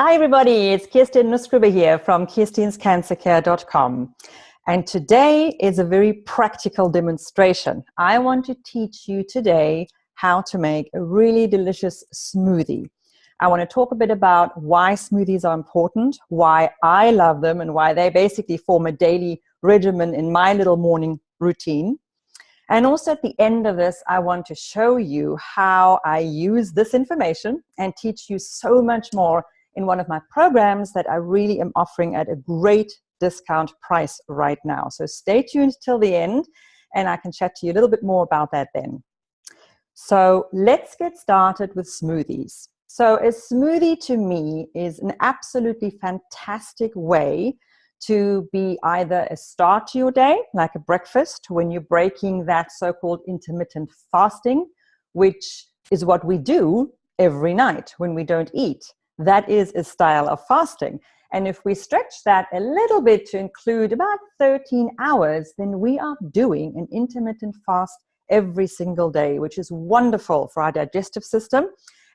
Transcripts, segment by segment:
Hi everybody, it's Kirstin Nussgruber here from Kirstin'sCancerCare.com. And today is a very practical demonstration. I want to teach you today how to make a really delicious smoothie. I want to talk a bit about why smoothies are important, why I love them, and why they basically form a daily regimen in my little morning routine. And also at the end of this, I want to show you how I use this information and teach you so much more in one of my programs that I really am offering at a great discount price right now. So stay tuned till the end and I can chat to you a little bit more about that then. So let's get started with smoothies. So a smoothie to me is an absolutely fantastic way to be either a start to your day, like a breakfast, when you're breaking that so-called intermittent fasting, which is what we do every night when we don't eat. That is a style of fasting. And if we stretch that a little bit to include about 13 hours, then we are doing an intermittent fast every single day, which is wonderful for our digestive system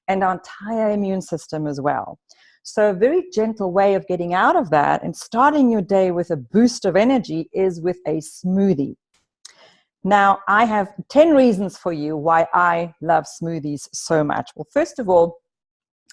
and our entire immune system as well. So a very gentle way of getting out of that and starting your day with a boost of energy is with a smoothie. Now, I have 10 reasons for you why I love smoothies so much. Well, first of all,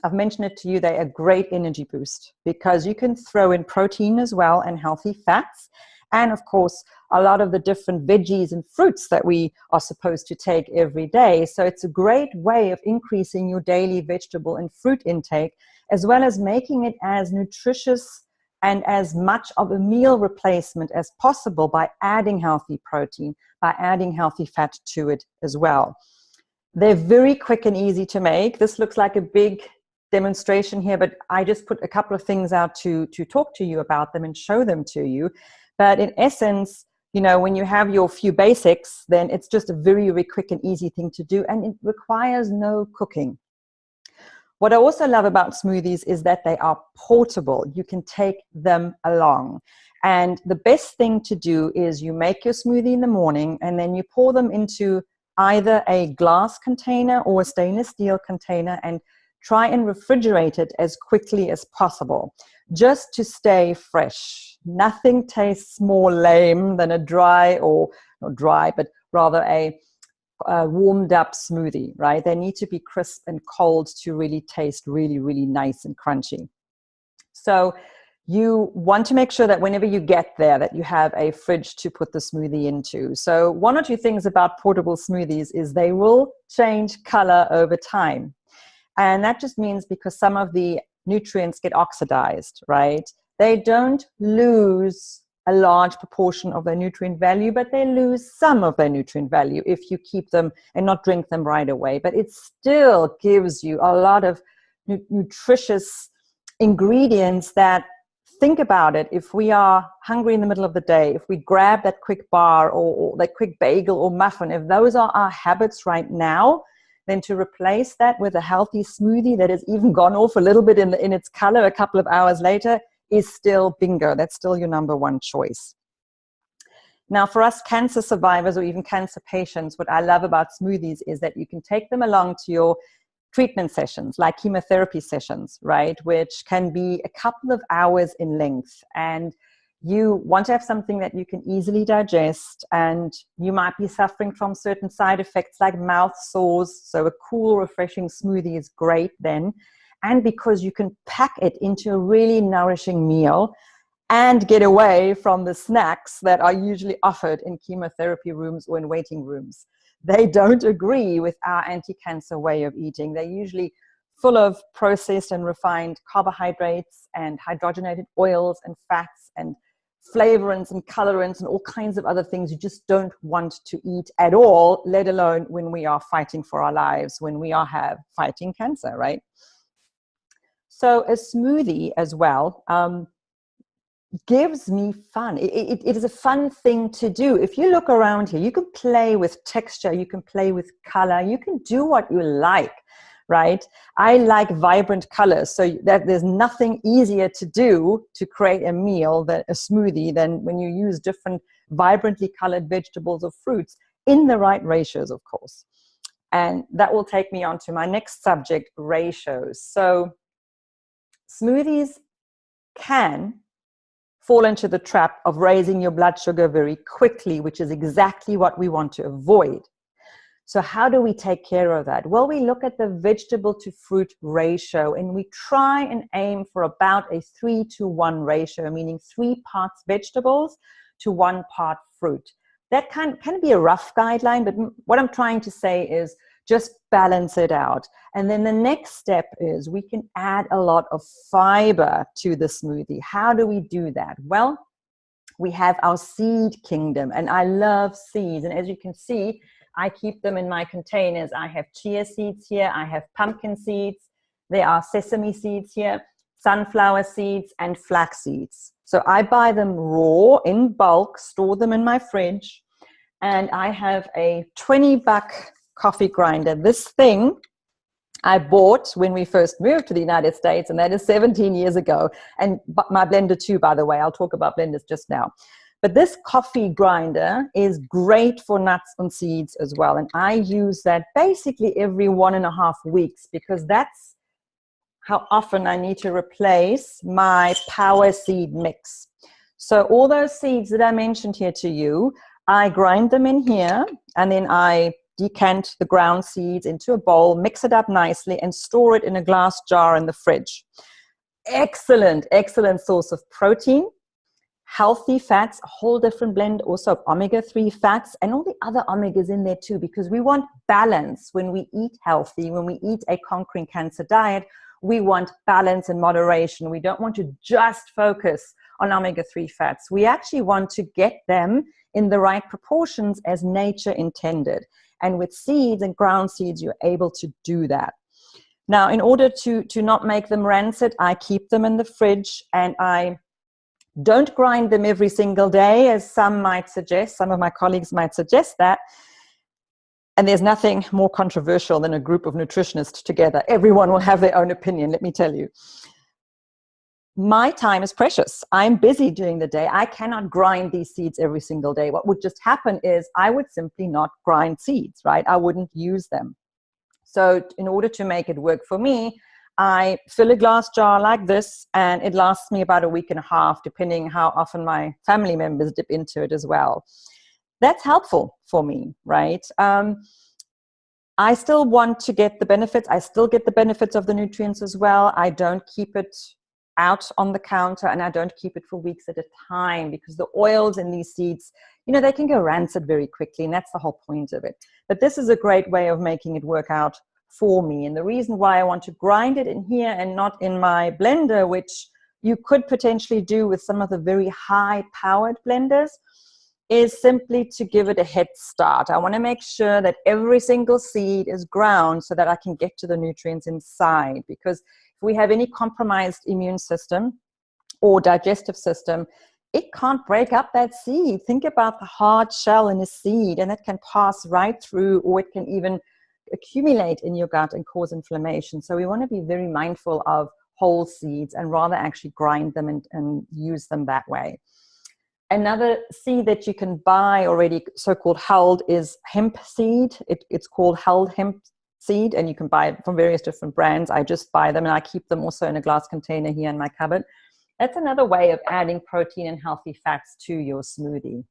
I've mentioned it to you, they're a great energy boost because you can throw in protein as well and healthy fats. And of course, a lot of the different veggies and fruits that we are supposed to take every day. So it's a great way of increasing your daily vegetable and fruit intake, as well as making it as nutritious and as much of a meal replacement as possible by adding healthy protein, by adding healthy fat to it as well. They're very quick and easy to make. This looks like a big demonstration here, but I just put a couple of things out to talk to you about them and show them to you. But in essence, you know, when you have your few basics, then it's just a very, very quick and easy thing to do, and it requires no cooking. What I also love about smoothies is that they are portable. You can take them along. And the best thing to do is you make your smoothie in the morning and then you pour them into either a glass container or a stainless steel container and try and refrigerate it as quickly as possible, just to stay fresh. Nothing tastes more lame than a dry, or not dry, but rather a warmed up smoothie, right? They need to be crisp and cold to really taste really, really nice and crunchy. So you want to make sure that whenever you get there that you have a fridge to put the smoothie into. So one or two things about portable smoothies is they will change color over time. And that just means because some of the nutrients get oxidized, right? They don't lose a large proportion of their nutrient value, but they lose some of their nutrient value if you keep them and not drink them right away. But it still gives you a lot of nutritious ingredients that, think about it, if we are hungry in the middle of the day, if we grab that quick bar or that quick bagel or muffin, if those are our habits right now, then to replace that with a healthy smoothie that has even gone off a little bit in its color a couple of hours later is still bingo. That's still your number one choice. Now, for us cancer survivors or even cancer patients, what I love about smoothies is that you can take them along to your treatment sessions, like chemotherapy sessions, right? Which can be a couple of hours in length. And you want to have something that you can easily digest, and you might be suffering from certain side effects like mouth sores. So a cool, refreshing smoothie is great then. And because you can pack it into a really nourishing meal and get away from the snacks that are usually offered in chemotherapy rooms or in waiting rooms. They don't agree with our anti-cancer way of eating. They're usually full of processed and refined carbohydrates and hydrogenated oils and fats and flavorants and colorants and all kinds of other things you just don't want to eat at all, let alone when we are fighting for our lives, when we are fighting cancer, right? So a smoothie as well gives me fun. It is a fun thing to do. If you look around here, you can play with texture, you can play with color, you can do what you like, right? I like vibrant colors, so that there's nothing easier to do to create a meal, a smoothie, than when you use different vibrantly colored vegetables or fruits in the right ratios, of course. And that will take me on to my next subject, ratios. So smoothies can fall into the trap of raising your blood sugar very quickly, which is exactly what we want to avoid. So how do we take care of that? Well, we look at the vegetable to fruit ratio, and we try and aim for about a 3-to-1 ratio, meaning 3 parts vegetables to 1 part fruit. That can be a rough guideline, but what I'm trying to say is just balance it out. And then the next step is we can add a lot of fiber to the smoothie. How do we do that? Well, we have our seed kingdom, and I love seeds. And as you can see, I keep them in my containers. I have chia seeds here. I have pumpkin seeds. There are sesame seeds here, sunflower seeds, and flax seeds. So I buy them raw in bulk, store them in my fridge, and I have a $20 coffee grinder. This thing I bought when we first moved to the United States, and that is 17 years ago. And my blender too, by the way. I'll talk about blenders just now. But this coffee grinder is great for nuts and seeds as well. And I use that basically every 1.5 weeks, because that's how often I need to replace my power seed mix. So all those seeds that I mentioned here to you, I grind them in here, and then I decant the ground seeds into a bowl, mix it up nicely, and store it in a glass jar in the fridge. Excellent, excellent source of protein, healthy fats, a whole different blend also of omega-3 fats, and all the other omegas in there too, because we want balance when we eat healthy. When we eat a conquering cancer diet, we want balance and moderation. We don't want to just focus on omega-3 fats. We actually want to get them in the right proportions as nature intended. And with seeds and ground seeds, you're able to do that. Now, in order to not make them rancid, I keep them in the fridge, and I don't grind them every single day, as some might suggest. Some of my colleagues might suggest that. And there's nothing more controversial than a group of nutritionists together. Everyone will have their own opinion, let me tell you. My time is precious. I'm busy during the day. I cannot grind these seeds every single day. What would just happen is I would simply not grind seeds, right? I wouldn't use them. So in order to make it work for me, I fill a glass jar like this, and it lasts me about 1.5 weeks, depending how often my family members dip into it as well. That's helpful for me, right? I still want to get the benefits. I still get the benefits of the nutrients as well. I don't keep it out on the counter, and I don't keep it for weeks at a time, because the oils in these seeds, you know, they can go rancid very quickly, and that's the whole point of it. But this is a great way of making it work out for me. And the reason why I want to grind it in here and not in my blender, which you could potentially do with some of the very high powered blenders, is simply to give it a head start. I want to make sure that every single seed is ground so that I can get to the nutrients inside, because if we have any compromised immune system or digestive system, it can't break up that seed. Think about the hard shell in a seed, and it can pass right through, or it can even accumulate in your gut and cause inflammation. So we want to be very mindful of whole seeds and rather actually grind them and use them that way. Another seed that you can buy already, so-called hulled, is hemp seed. It's called hulled hemp seed, and you can buy it from various different brands. I just buy them, and I keep them also in a glass container here in my cupboard. That's another way of adding protein and healthy fats to your smoothie.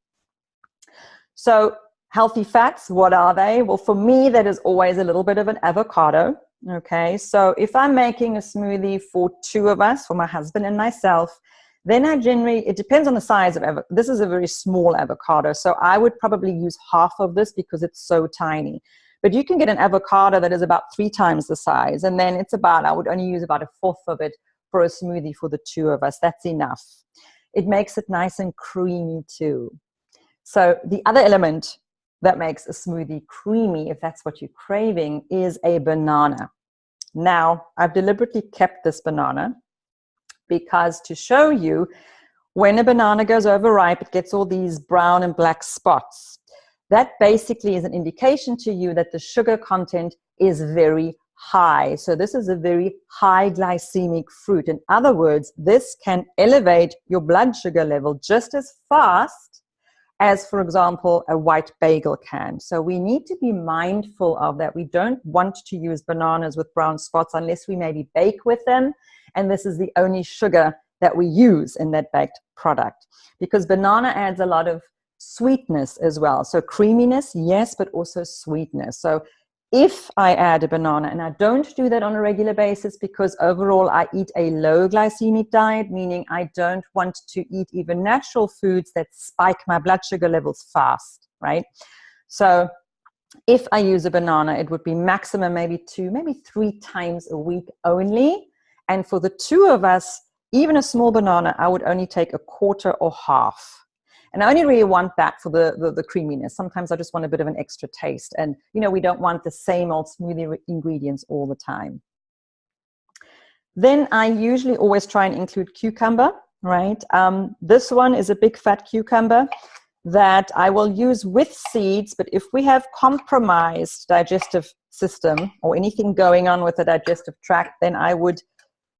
So healthy fats, what are they? Well, for me, that is always a little bit of an avocado. Okay, so if I'm making a smoothie for 2 of us, for my husband and myself, then I generally, it depends on the size of avocado. This is a very small avocado, so I would probably use half of this because it's so tiny. But you can get an avocado that is about 3 times the size, and then it's about, I would only use about 1/4 of it for a smoothie for the 2 of us. That's enough. It makes it nice and creamy too. So the other element that makes a smoothie creamy, if that's what you're craving, is a banana. Now, I've deliberately kept this banana because to show you, when a banana goes overripe, it gets all these brown and black spots. That basically is an indication to you that the sugar content is very high. So this is a very high glycemic fruit. In other words, this can elevate your blood sugar level just as fast as, for example, a white bagel can. So we need to be mindful of that. We don't want to use bananas with brown spots unless we maybe bake with them, and this is the only sugar that we use in that baked product, because banana adds a lot of sweetness as well. So creaminess, yes, but also sweetness. So if I add a banana, and I don't do that on a regular basis because overall I eat a low glycemic diet, meaning I don't want to eat even natural foods that spike my blood sugar levels fast, right? So if I use a banana, it would be maximum maybe 2, maybe 3 times a week only. And for the 2 of us, even a small banana, I would only take a quarter or half. And I only really want that for the creaminess. Sometimes I just want a bit of an extra taste. And, you know, we don't want the same old smoothie ingredients all the time. Then I usually always try and include cucumber, right? This one is a big fat cucumber that I will use with seeds. But if we have compromised digestive system or anything going on with the digestive tract, then I would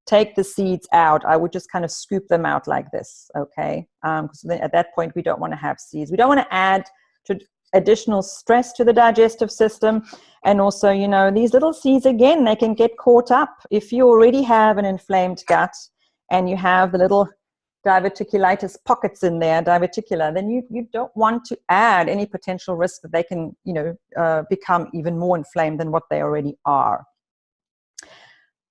take the seeds out. I would just kind of scoop them out like this, okay? Because then at that point, we don't want to have seeds. We don't want to add additional stress to the digestive system. And also, you know, these little seeds, again, they can get caught up. If you already have an inflamed gut and you have the little diverticulitis pockets in there, diverticular, then you don't want to add any potential risk that they can, you know, become even more inflamed than what they already are.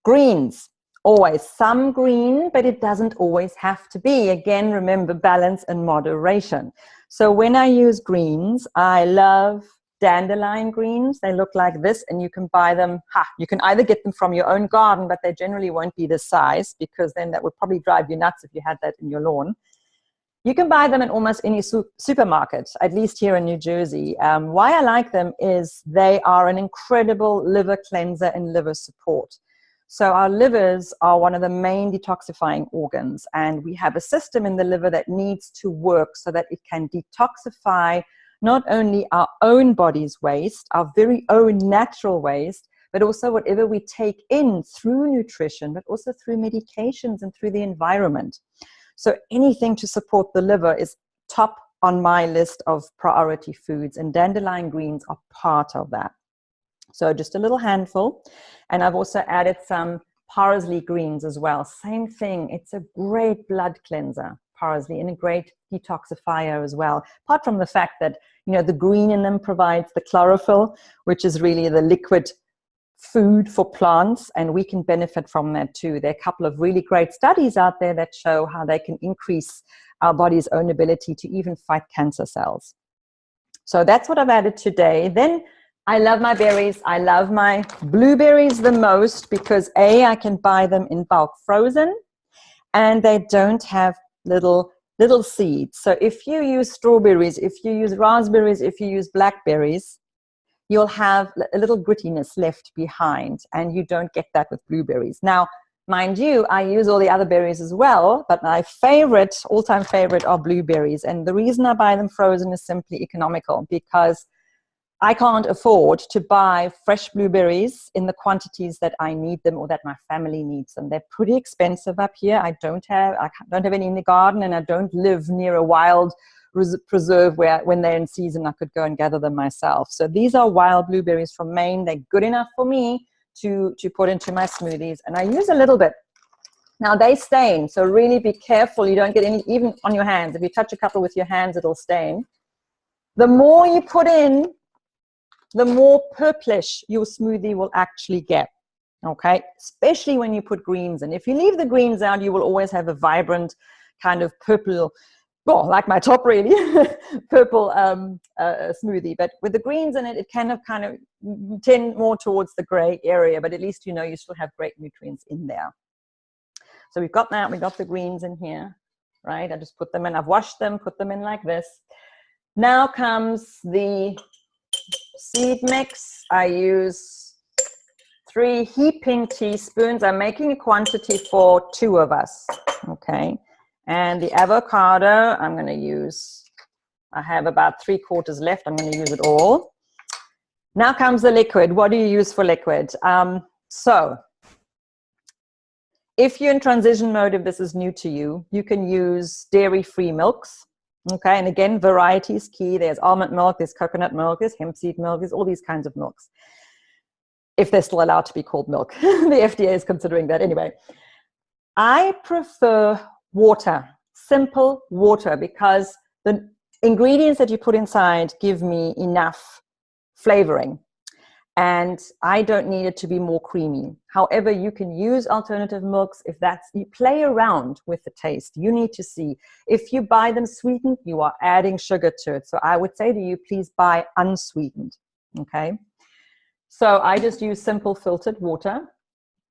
Greens. Always some green, but it doesn't always have to be. Again, remember balance and moderation. So when I use greens, I love dandelion greens. They look like this, and you can buy them. You can either get them from your own garden, but they generally won't be this size, because then that would probably drive you nuts if you had that in your lawn. You can buy them in almost any supermarket, at least here in New Jersey. Why I like them is they are an incredible liver cleanser and liver support. So our livers are one of the main detoxifying organs, and we have a system in the liver that needs to work so that it can detoxify not only our own body's waste, our very own natural waste, but also whatever we take in through nutrition, but also through medications and through the environment. So anything to support the liver is top on my list of priority foods, and dandelion greens are part of that. So just a little handful. And I've also added some parsley greens as well. Same thing. It's a great blood cleanser, parsley, and a great detoxifier as well. Apart from the fact that, you know, the green in them provides the chlorophyll, which is really the liquid food for plants, and we can benefit from that too. There are a couple of really great studies out there that show how they can increase our body's own ability to even fight cancer cells. So that's what I've added today. Then I love my berries. I love my blueberries the most because A, I can buy them in bulk frozen, and they don't have little seeds. So if you use strawberries, if you use raspberries, if you use blackberries, you'll have a little grittiness left behind, and you don't get that with blueberries. Now, mind you, I use all the other berries as well, but my favorite, all-time favorite, are blueberries. And the reason I buy them frozen is simply economical, because I can't afford to buy fresh blueberries in the quantities that I need them or that my family needs them. They're pretty expensive up here. I don't have any in the garden, and I don't live near a wild preserve where when they're in season I could go and gather them myself. So these are wild blueberries from Maine. They're good enough for me to put into my smoothies, and I use a little bit. Now they stain, so really be careful you don't get any even on your hands. If you touch a couple with your hands, it'll stain. The more you put in, the more purplish your smoothie will actually get, okay? Especially when you put greens in. If you leave the greens out, you will always have a vibrant kind of purple, well, like my top really, purple smoothie. But with the greens in it, it kind of tend more towards the gray area, but at least you know you still have great nutrients in there. So we've got that, we got the greens in here, right? I just put them in, I've washed them, put them in like this. Now comes the seed mix. I use 3 heaping teaspoons. I'm making a quantity for 2 of us, okay? And the avocado, I'm going to use, I have about 3/4 left. I'm going to use it all. Now comes the liquid. What do you use for liquid? So if you're in transition mode, if this is new to you, you can use dairy-free milks, Okay, and again, variety is key. There's almond milk, there's coconut milk, there's hemp seed milk, there's all these kinds of milks. If they're still allowed to be called milk. The FDA is considering that anyway. I prefer water, simple water, because the ingredients that you put inside give me enough flavoring. And I don't need it to be more creamy. However, you can use alternative milks if that's, you play around with the taste. You need to see. If you buy them sweetened, you are adding sugar to it. So I would say to you, please buy unsweetened, okay? So I just use simple filtered water.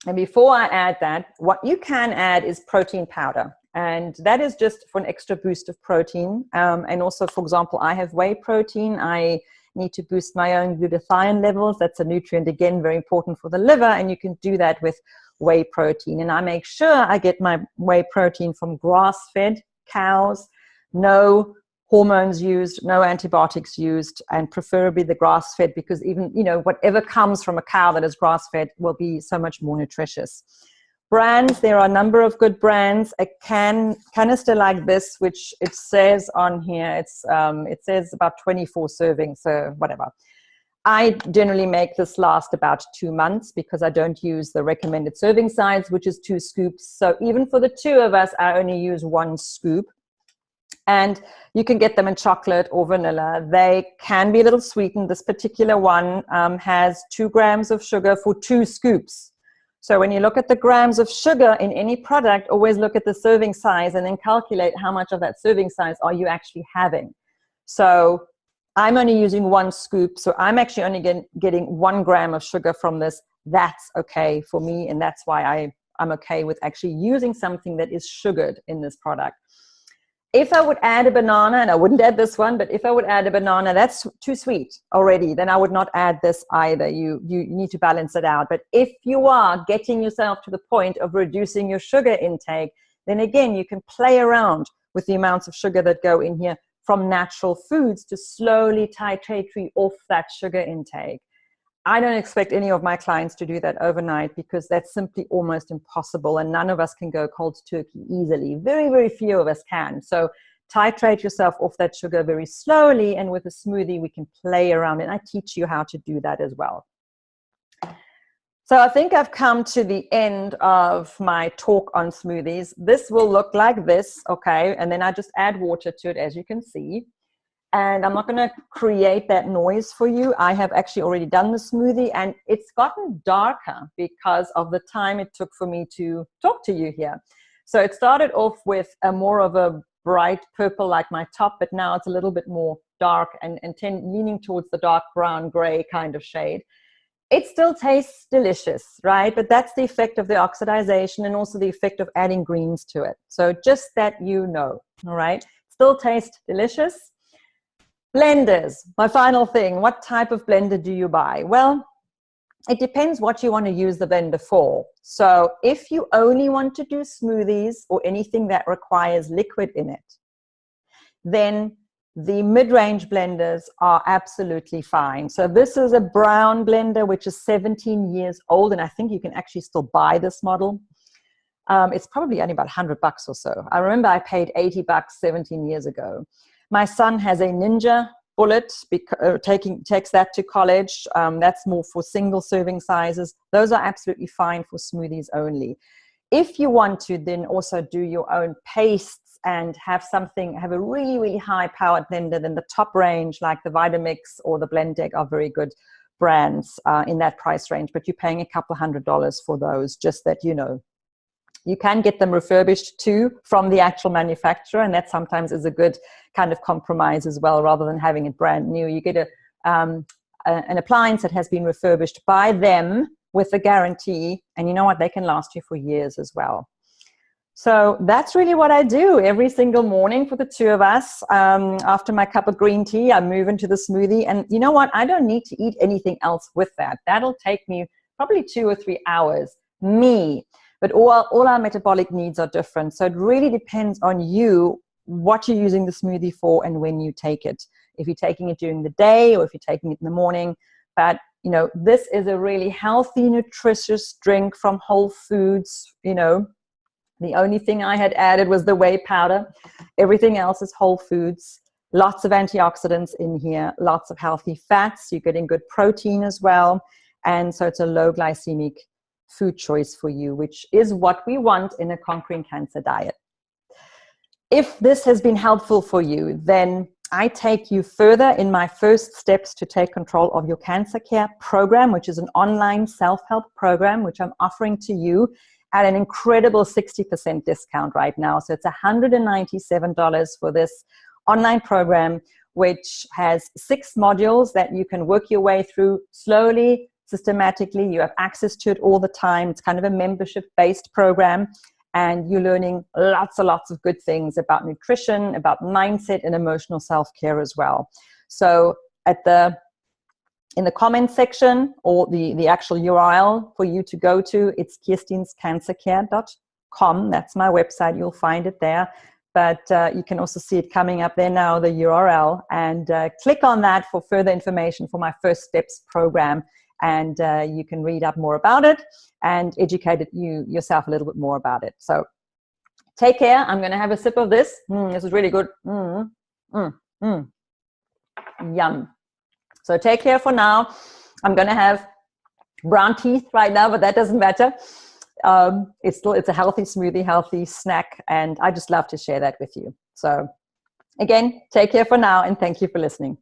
And before I add that, what you can add is protein powder. And that is just for an extra boost of protein. And also, for example, I have whey protein. I need to boost my own glutathione levels. That's a nutrient, again, very important for the liver, and you can do that with whey protein. And I make sure I get my whey protein from grass-fed cows, no hormones used, no antibiotics used, and preferably the grass-fed, because even, you know, whatever comes from a cow that is grass-fed will be so much more nutritious. Brands, there are a number of good brands. A canister like this, which it says on here, it says about 24 servings, so whatever. I generally make this last about 2 months because I don't use the recommended serving size, which is 2 scoops. So even for the 2 of us, I only use 1 scoop. And you can get them in chocolate or vanilla. They can be a little sweetened. This particular one has 2 grams of sugar for 2 scoops. So when you look at the grams of sugar in any product, always look at the serving size and then calculate how much of that serving size are you actually having. So I'm only using 1 scoop, so I'm actually only getting 1 gram of sugar from this. That's okay for me, and that's why I'm okay with actually using something that is sugared in this product. If I would add a banana, and I wouldn't add this one, but if I would add a banana, that's too sweet already, then I would not add this either. You need to balance it out. But if you are getting yourself to the point of reducing your sugar intake, then again, you can play around with the amounts of sugar that go in here from natural foods to slowly titrate off that sugar intake. I don't expect any of my clients to do that overnight because that's simply almost impossible, and none of us can go cold turkey easily. Very, very few of us can. So titrate yourself off that sugar very slowly, and with a smoothie, we can play around, and I teach you how to do that as well. So I think I've come to the end of my talk on smoothies. This will look like this, okay? And then I just add water to it, as you can see. And I'm not going to create that noise for you. I have actually already done the smoothie, and it's gotten darker because of the time it took for me to talk to you here. So it started off with more of a bright purple like my top, but now it's a little bit more dark and leaning towards the dark brown gray kind of shade. It still tastes delicious, right? But that's the effect of the oxidization and also the effect of adding greens to it. So just that you know, all right? Still tastes delicious. Blenders, my final thing. What type of blender do you buy? Well, it depends what you want to use the blender for. So if you only want to do smoothies or anything that requires liquid in it, then the mid-range blenders are absolutely fine. So this is a brown blender, which is 17 years old, and I think you can actually still buy this model. It's probably only about $100 or so. I remember I paid $80 17 years ago. My son has a Ninja Bullet, takes that to college. That's more for single serving sizes. Those are absolutely fine for smoothies only. If you want to then also do your own pastes and have a really, really high powered blender, then the top range like the Vitamix or the Blendtec are very good brands in that price range, but you're paying a couple $100 for those, just that you know. You can get them refurbished too from the actual manufacturer, and that sometimes is a good kind of compromise as well, rather than having it brand new. You get an appliance that has been refurbished by them with a guarantee, and you know what, they can last you for years as well. So that's really what I do every single morning for the 2 of us. After my cup of green tea, I move into the smoothie, and you know what, I don't need to eat anything else with that. That'll take me probably 2 or 3 hours, But all our metabolic needs are different. So it really depends on you, what you're using the smoothie for and when you take it. If you're taking it during the day or if you're taking it in the morning. But, you know, this is a really healthy, nutritious drink from Whole Foods, you know. The only thing I had added was the whey powder. Everything else is whole foods. Lots of antioxidants in here, lots of healthy fats. You're getting good protein as well. And so it's a low glycemic food choice for you, which is what we want in a Conquering Cancer diet. If this has been helpful for you, then I take you further in my first steps to take control of your cancer care program, which is an online self-help program, which I'm offering to you at an incredible 60% discount right now. So it's $197 for this online program, which has 6 modules that you can work your way through slowly, systematically. You have access to it all the time. It's kind of a membership-based program, and you're learning lots and lots of good things about nutrition, about mindset, and emotional self-care as well. So in the comment section, or the actual URL for you to go to, it's Kirstin'sCancerCare.com. That's my website. You'll find it there. But you can also see it coming up there now, the URL, and click on that for further information for my First Steps program. And you can read up more about it and educate yourself a little bit more about it. So take care. I'm going to have a sip of this. This is really good. Yum. So take care for now. I'm going to have brown teeth right now, but that doesn't matter. It's a healthy smoothie, healthy snack, and I just love to share that with you. So again, take care for now, and thank you for listening.